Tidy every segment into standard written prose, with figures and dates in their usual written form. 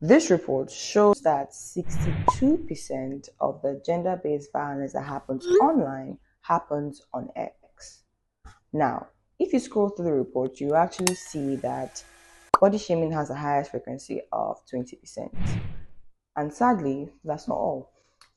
This report shows that 62% of the gender-based violence that happens online happens on X. Now, if you scroll through the report, you actually see that body shaming has the highest frequency of 20%. And sadly, that's not all.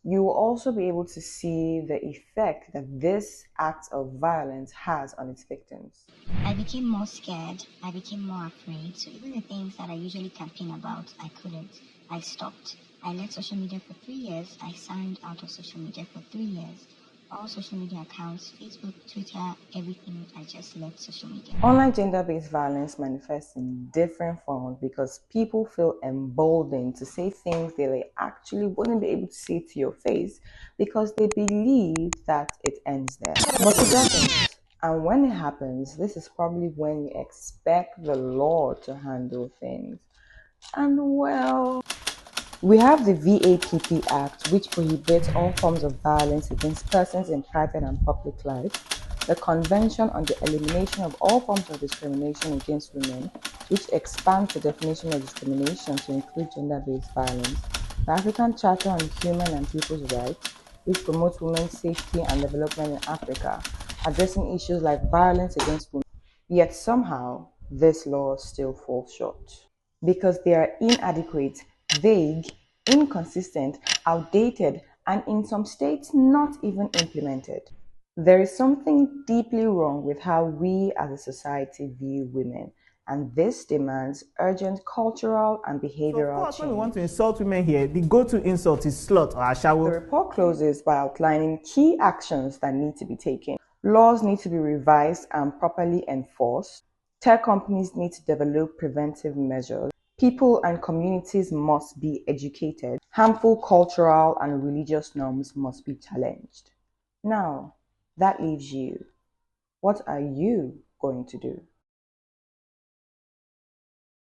You will also be able to see the effect that this act of violence has on its victims. I became more scared. I became more afraid. So even the things that I usually campaign about, I couldn't. I stopped. I left social media for 3 years. I signed out of social media for 3 years. All social media accounts, Facebook, Twitter, everything, I just left social media. Online gender-based violence manifests in different forms because people feel emboldened to say things they actually wouldn't be able to say to your face because they believe that it ends there. But it doesn't. And when it happens, this is probably when you expect the law to handle things. And well, we have the VAPP Act, which prohibits all forms of violence against persons in private and public life, the Convention on the Elimination of All Forms of Discrimination Against Women, which expands the definition of discrimination to include gender-based violence, the African Charter on Human and People's Rights, which promotes women's safety and development in Africa, addressing issues like violence against women. Yet somehow, this law still falls short because they are inadequate, vague, inconsistent, outdated, and in some states not even implemented. There is something deeply wrong with how we as a society view women, and this demands urgent cultural and behavioral change. When we want to change. insult women here, the go-to insult is slut or The ashawo. report closes by outlining key actions that need to be taken. Laws need to be revised and properly enforced. Tech companies need to develop preventive measures. People and communities must be educated. Harmful cultural and religious norms must be challenged. Now, that leaves you. What are you going to do?